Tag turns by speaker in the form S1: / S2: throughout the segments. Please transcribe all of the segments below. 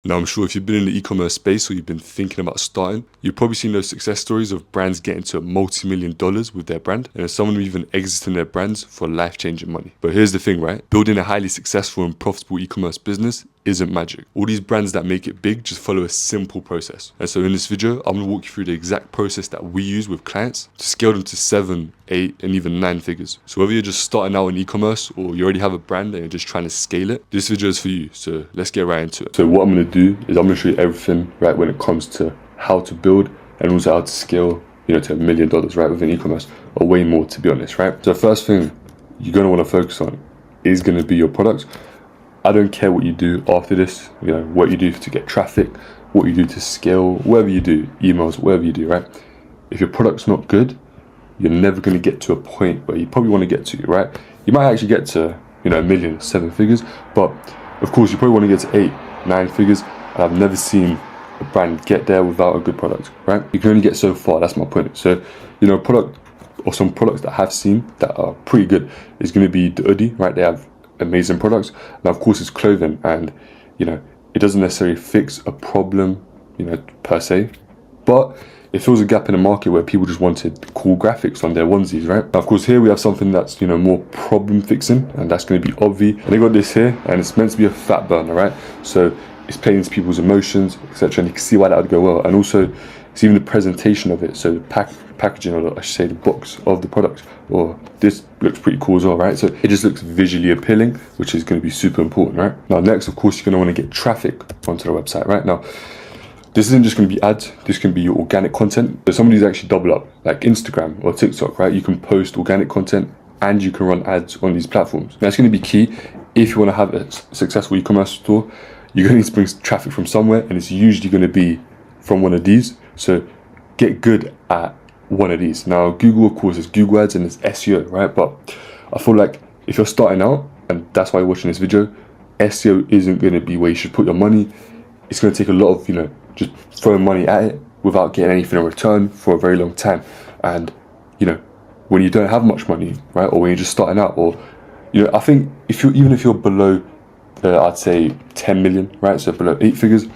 S1: Now, I'm sure if you've been in the e-commerce space or you've been thinking about starting, you've probably seen those success stories of brands getting to multi-million dollars with their brand, and some of them even exiting their brands for life-changing money. But here's the thing, right? Building a highly successful and profitable e-commerce business isn't magic. All these brands that make it big just follow a simple process. And so in this video, I'm gonna walk you through the exact process that we use with clients to scale them to 7, 8, and even 9 figures. So whether you're just starting out in e-commerce or you already have a brand and you're just trying to scale it, this video is for you. So let's get right into it. So what I'm gonna do is I'm gonna show you everything, right, when it comes to how to build and also how to scale, to $1 million, right, within e-commerce, or way more, to be honest, right? So the first thing you're gonna wanna focus on is gonna be your product. I don't care what you do after this, what you do to get traffic, what you do to scale, whatever you do, emails, whatever you do, right? If your product's not good, you're never going to get to a point where you probably want to get to, right? You might actually get to, $1 million, 7 figures, but of course you probably want to get to 8, 9 figures, and I've never seen a brand get there without a good product, right? You can only get so far, that's my point. So, product or some products that I have seen that are pretty good is going to be the hoodie, right? They have amazing products. Now, of course, it's clothing, and it doesn't necessarily fix a problem, per se, but it fills a gap in the market where people just wanted cool graphics on their onesies, right? Now, of course, here we have something that's more problem fixing, and that's going to be Obvi. And they got this here, and it's meant to be a fat burner, right? So it's playing into people's emotions, etc. And you can see why that would go well. And also, it's even the presentation of it. So the packaging, or I should say the box of the product, or this looks pretty cool as well, right? So it just looks visually appealing, which is going to be super important, right? Now, next, of course, you're going to want to get traffic onto the website, right? Now, this isn't just going to be ads, this can be your organic content. So some of these actually double up, like Instagram or TikTok, right? You can post organic content and you can run ads on these platforms. That's going to be key. If you want to have a successful e-commerce store, you're going to need to bring traffic from somewhere, and it's usually going to be from one of these. So get good at one of these. Now, Google, of course, is Google Ads and it's SEO, right? But I feel like if you're starting out, and that's why you're watching this video, SEO isn't going to be where you should put your money. It's going to take a lot of, just throwing money at it without getting anything in return for a very long time. And, when you don't have much money, right? Or when you're just starting out, or, I think even if you're below, I'd say 10 million, right? So below 8 figures,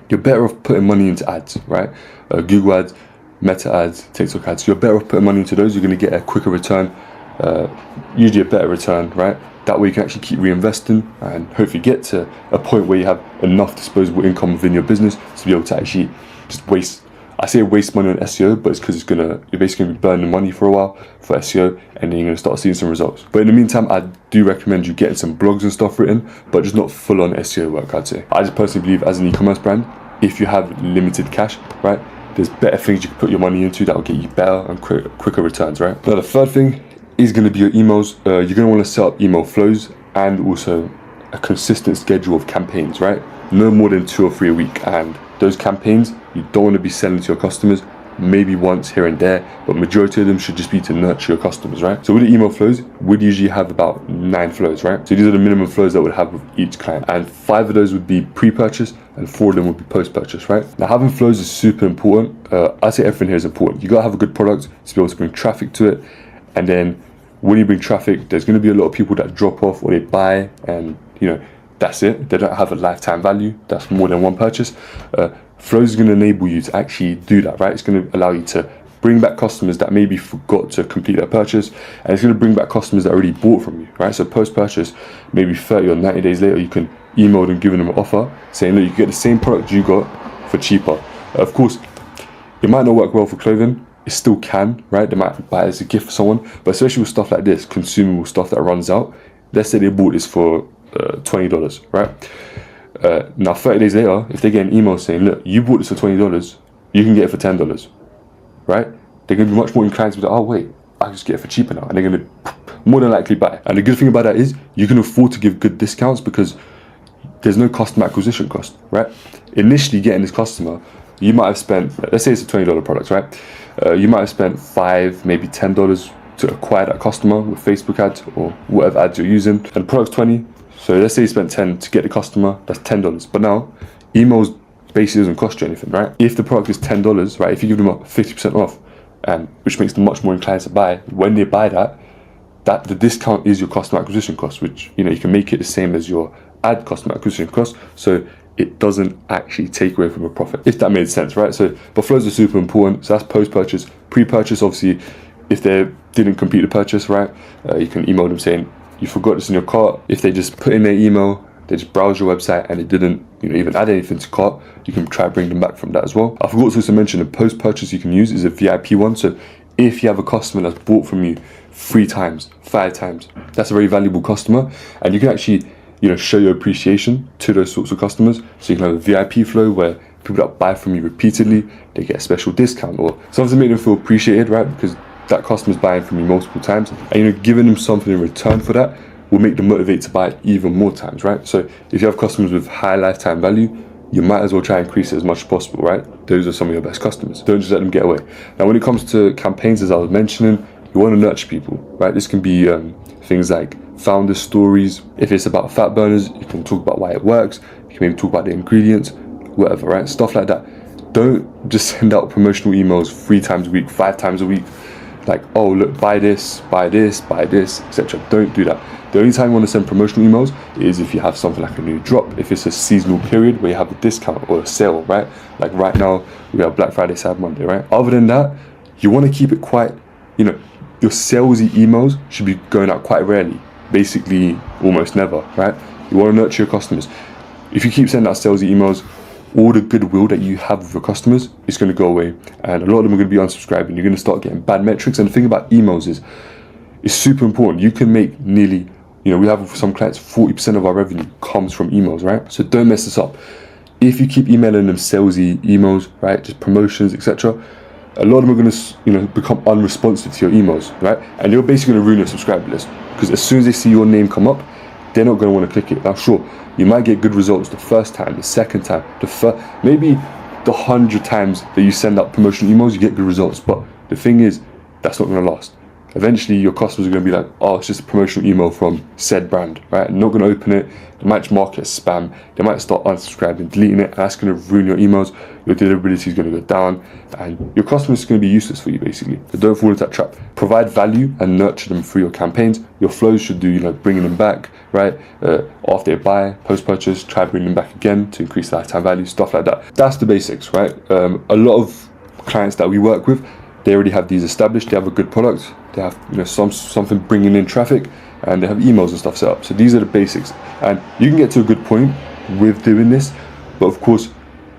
S1: you're better off putting money into ads, right? Google ads, Meta ads, TikTok ads. You're better off putting money into those. You're going to get a quicker return, usually a better return, right? That way you can actually keep reinvesting and hopefully get to a point where you have enough disposable income within your business to be able to actually just waste money on SEO, but it's because you're basically going to be burning money for a while for SEO, and then you're going to start seeing some results. But in the meantime, I do recommend you getting some blogs and stuff written, but just not full on SEO work, I'd say. I just personally believe, as an e-commerce brand, if you have limited cash, right, there's better things you can put your money into that will get you better and quicker returns, right? Now, the third thing is going to be your emails. You're going to want to set up email flows and also a consistent schedule of campaigns, right? No more than 2 or 3 a week. And those campaigns, you don't want to be selling to your customers maybe once here and there, but majority of them should just be to nurture your customers, right? So with the email flows, we'd usually have about 9 flows, right? So these are the minimum flows that we'd have with each client, and 5 of those would be pre-purchase and 4 of them would be post-purchase, right? Now, having flows is super important. I say everything here is important. You got to have a good product to be able to bring traffic to it, and then when you bring traffic, there's going to be a lot of people that drop off or they buy, and that's it. They don't have a lifetime value. That's more than one purchase. Flows is going to enable you to actually do that, right? It's going to allow you to bring back customers that maybe forgot to complete their purchase, and it's going to bring back customers that already bought from you, right? So post-purchase, maybe 30 or 90 days later, you can email them, giving them an offer, saying, look, you can get the same product you got for cheaper. Of course, it might not work well for clothing. It still can, right? They might buy it as a gift for someone, but especially with stuff like this, consumable stuff that runs out. Let's say they bought this for $20, right? Now 30 days later, if they get an email saying, look, you bought this for $20, you can get it for $10, right? They're going to be much more inclined to be like, oh wait, I can just get it for cheaper now, and they're going to more than likely buy. And the good thing about that is you can afford to give good discounts because there's no customer acquisition cost, right? Initially getting this customer, you might have spent, let's say it's a $20 product, right? You might have spent $5, maybe $10 to acquire that customer with Facebook ads or whatever ads you're using, and the product's 20. So let's say you spent 10 to get the customer, that's $10. But now, emails basically doesn't cost you anything, right? If the product is $10, right, if you give them a 50% off, which makes them much more inclined to buy, when they buy that the discount is your customer acquisition cost, which you can make it the same as your ad customer acquisition cost. So it doesn't actually take away from a profit, if that made sense, right? So, but flows are super important. So that's post-purchase. Pre-purchase, obviously, if they didn't complete the purchase, right, you can email them saying you forgot this in your cart. If they just put in their email, they just browse your website and it didn't, even add anything to cart, you can try to bring them back from that as well. I forgot to also mention the post-purchase you can use is a VIP one. So if you have a customer that's bought from you 3 times, 5 times, that's a very valuable customer, and you can actually, show your appreciation to those sorts of customers. So you can have a VIP flow where people that buy from you repeatedly, they get a special discount or something to make them feel appreciated, right? Because that customer's buying from you multiple times, and giving them something in return for that will make them motivate to buy it even more times, right? So if you have customers with high lifetime value, you might as well try and increase it as much as possible, right? Those are some of your best customers. Don't just let them get away. Now, when it comes to campaigns, as I was mentioning, you want to nurture people, right? This can be things like founder stories. If it's about fat burners, you can talk about why it works. You can maybe talk about the ingredients, whatever, right? Stuff like that. Don't just send out promotional emails 3 times a week, 5 times a week. Like, oh, look, buy this, etc. Don't do that. The only time you want to send promotional emails is if you have something like a new drop, if it's a seasonal period where you have a discount or a sale, right? Like right now, we have Black Friday, Cyber Monday, right? Other than that, you want to keep it quite, your salesy emails should be going out quite rarely, basically almost never, right? You want to nurture your customers. If you keep sending out salesy emails, all the goodwill that you have with your customers is going to go away, and a lot of them are going to be unsubscribing. You're going to start getting bad metrics. And the thing about emails is, it's super important. You can make nearly, we have some clients, 40% of our revenue comes from emails, right? So don't mess this up. If you keep emailing them salesy emails, right, just promotions, etc., a lot of them are going to, become unresponsive to your emails, right? And you're basically going to ruin your subscriber list, because as soon as they see your name come up, they're not going to want to click it. Now, sure, you might get good results the first time, the second time, maybe the 100 times that you send out promotional emails, you get good results. But the thing is, that's not going to last. Eventually, your customers are going to be like, oh, it's just a promotional email from said brand, right? I'm not going to open it. They might just mark it as spam. They might start unsubscribing, deleting it, and that's going to ruin your emails. Your deliverability is going to go down, and your customers are going to be useless for you, basically. So don't fall into that trap. Provide value and nurture them through your campaigns. Your flows should do, bringing them back, right? After they buy, post-purchase, try bringing them back again to increase lifetime value, stuff like that. That's the basics, right? A lot of clients that we work with, they already have these established. They have a good product. They have something bringing in traffic, and they have emails and stuff set up. So these are the basics, and you can get to a good point with doing this. But of course,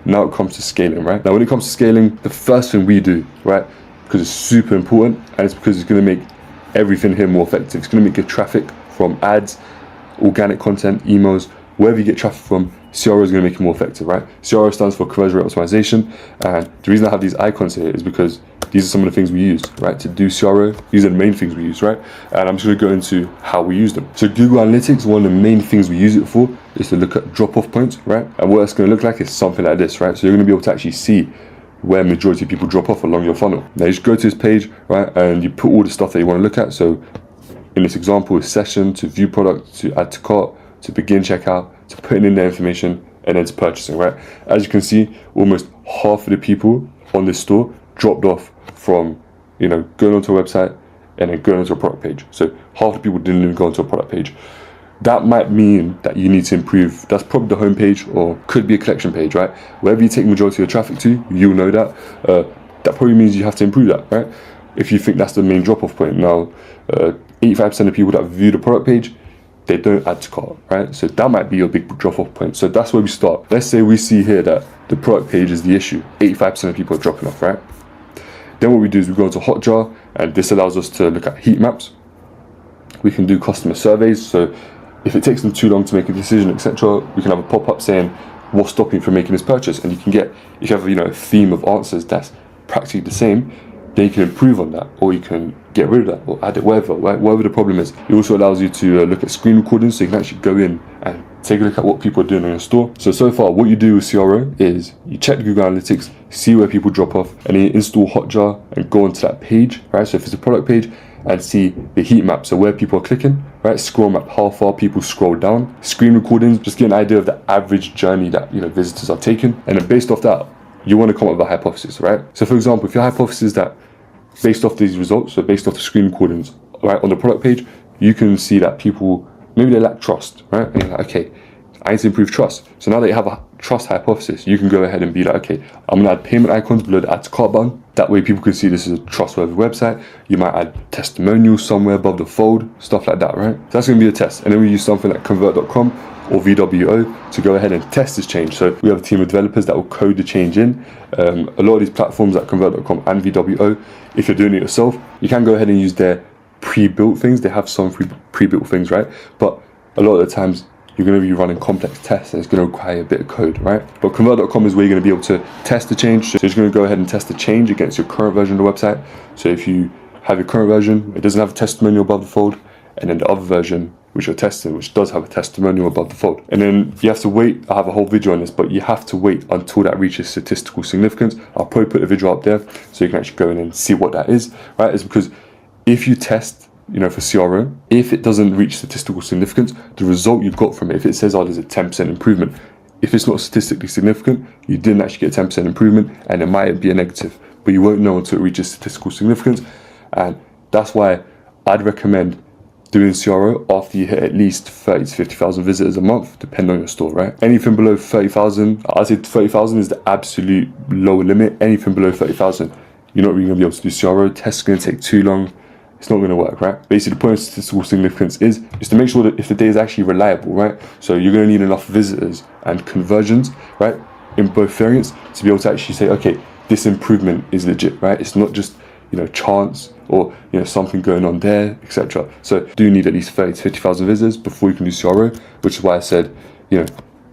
S1: now it comes to scaling, right? Now, when it comes to scaling, the first thing we do, right, because it's super important, and it's because it's going to make everything here more effective. It's going to make your traffic from ads, organic content, emails, wherever you get traffic from, CRO is going to make it more effective, right? CRO stands for conversion rate optimization, and the reason I have these icons here is because these are some of the things we use, right, to do CRO. These are the main things we use, right? And I'm just going to go into how we use them. So Google Analytics, one of the main things we use it for is to look at drop-off points, right? And what it's going to look like is something like this, right? So you're going to be able to actually see where majority of people drop off along your funnel. Now you just go to this page, right, and you put all the stuff that you want to look at. So in this example, it's session, to view product, to add to cart, to begin checkout, to putting in their information, and then to purchasing, right? As you can see, almost half of the people on this store dropped off from, going onto a website and then going onto a product page. So half the people didn't even go onto a product page. That might mean that you need to improve. That's probably the home page, or could be a collection page, right? Wherever you take majority of your traffic to, you'll know that. That probably means you have to improve that, right? If you think that's the main drop-off point. Now, 85% of people that view the product page, they don't add to cart, right? So that might be your big drop-off point. So that's where we start. Let's say we see here that the product page is the issue. 85% of people are dropping off, right? Then what we do is we go into Hotjar, and this allows us to look at heat maps. We can do customer surveys. So if it takes them too long to make a decision, etc., we can have a pop-up saying, what's stopping you from making this purchase? And you can get, if you have a theme of answers that's practically the same, then you can improve on that, or you can get rid of that, or add it, whatever the problem is. It also allows you to look at screen recordings, so you can actually go in and take a look at what people are doing on your store. So far, what you do with CRO is you check Google Analytics, see where people drop off, and then you install Hotjar and go onto that page, right? So if it's a product page, and see the heat map, so where people are clicking, right? Scroll map, how far people scroll down. Screen recordings, just get an idea of the average journey that visitors are taking, and then based off that, you want to come up with a hypothesis, right? So for example, if your hypothesis is that based off these results, so based off the screen recordings, right, on the product page, you can see that people, maybe they lack trust, right? And you're like, okay, I need to improve trust. So now that you have a trust hypothesis, you can go ahead and be like, okay, I'm gonna add payment icons below the add to cart button. That way people can see this is a trustworthy website. You might add testimonials somewhere above the fold, stuff like that, right? So that's gonna be a test. And then we use something like convert.com or VWO to go ahead and test this change. So we have a team of developers that will code the change in. A lot of these platforms like convert.com and VWO, if you're doing it yourself, you can go ahead and use their pre-built things. They have some pre-built things, right? But a lot of the times you're going to be running complex tests and it's going to require a bit of code, right? But convert.com is where you're going to be able to test the change. So you're just going to go ahead and test the change against your current version of the website. So if you have your current version, it doesn't have a testimonial above the fold, and then the other version which you're testing, which does have a testimonial above the fold. And then you have to wait. I have a whole video on this, but you have to wait until that reaches statistical significance. I'll probably put the video up there so you can actually go in and see what that is, right? It's because if you test, you know, for CRO, if it doesn't reach statistical significance, the result you got from it, if it says, oh, there's a 10% improvement, if it's not statistically significant, you didn't actually get 10% improvement, and it might be a negative, but you won't know until it reaches statistical significance. And that's why I'd recommend doing CRO after you hit at least 30 to 50,000 visitors a month, depending on your store, right? Anything below 30,000, I'd say 30,000 is the absolute lower limit. Anything below 30,000, you're not really gonna be able to do CRO. Tests are gonna take too long. It's not gonna work, right? Basically, the point of statistical significance is to make sure that if the data is actually reliable, right? So you're gonna need enough visitors and conversions, right? In both variants to be able to actually say, okay, this improvement is legit, right? It's not just, you know, chance or, you know, something going on there, etc. So do you need at least 30 to 50,000 visitors before you can do CRO, which is why I said, you know,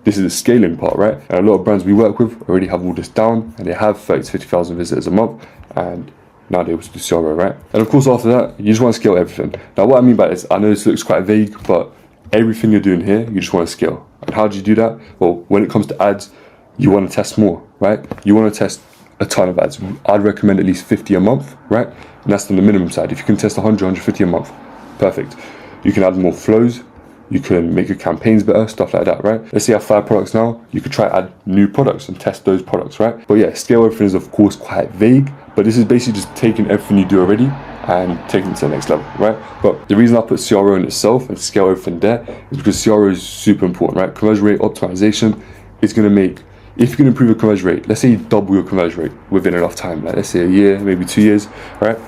S1: this is the scaling part, right? And a lot of brands we work with already have all this down and they have 30 to 50,000 visitors a month, and now they're able to do CRO, right? And of course, after that, you just want to scale everything. Now, what I mean by this, I know this looks quite vague, but everything you're doing here, you just want to scale. And how do you do that? Well, when it comes to ads, you want to test more, right? You want to test a ton of ads. I'd recommend at least 50 a month, right? And that's on the minimum side. If you can test 100, 150 a month, perfect. You can add more flows. You can make your campaigns better, stuff like that, right? Let's say you have 5 products now. You could try add new products and test those products, right? But yeah, scale everything is of course quite vague, but this is basically just taking everything you do already and taking it to the next level, right? But the reason I put CRO in itself and scale everything there is because CRO is super important, right? Conversion rate optimization is going to make, if you can improve your conversion rate, let's say you double your conversion rate within enough time, like let's say a year, maybe 2 years, right?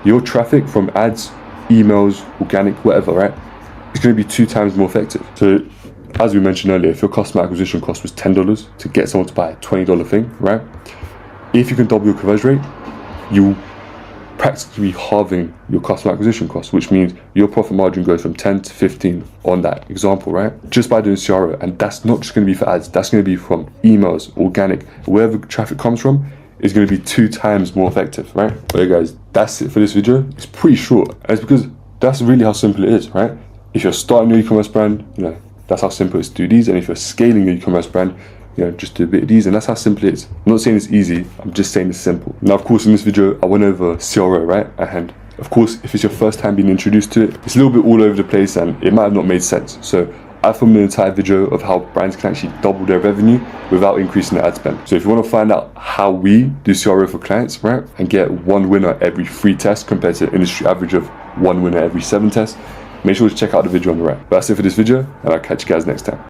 S1: Your traffic from ads, emails, organic, whatever, right? It's going to be 2 times more effective. So as we mentioned earlier, if your customer acquisition cost was $10 to get someone to buy a $20 thing, right? If you can double your conversion rate, you practically halving your customer acquisition cost, which means your profit margin goes from 10 to 15 on that example, right? Just by doing CRO. And that's not just going to be for ads, that's going to be from emails, organic, wherever traffic comes from is going to be 2 times more effective, right? But yeah, guys, that's it for this video. It's pretty short, and it's because that's really how simple it is, right? If you're starting your e-commerce brand, you know, that's how simple it is to do these. And if you're scaling your e-commerce brand, you know, just do a bit of these, and that's how simple it is. I'm not saying it's easy, I'm just saying it's simple. Now, of course, in this video, I went over CRO, right? And of course, if it's your first time being introduced to it, it's a little bit all over the place and it might have not made sense. So I filmed an entire video of how brands can actually double their revenue without increasing their ad spend. So if you want to find out how we do CRO for clients, right, and get 1 winner every 3 tests compared to the industry average of 1 winner every 7 tests, make sure to check out the video on the right. But that's it for this video, and I'll catch you guys next time.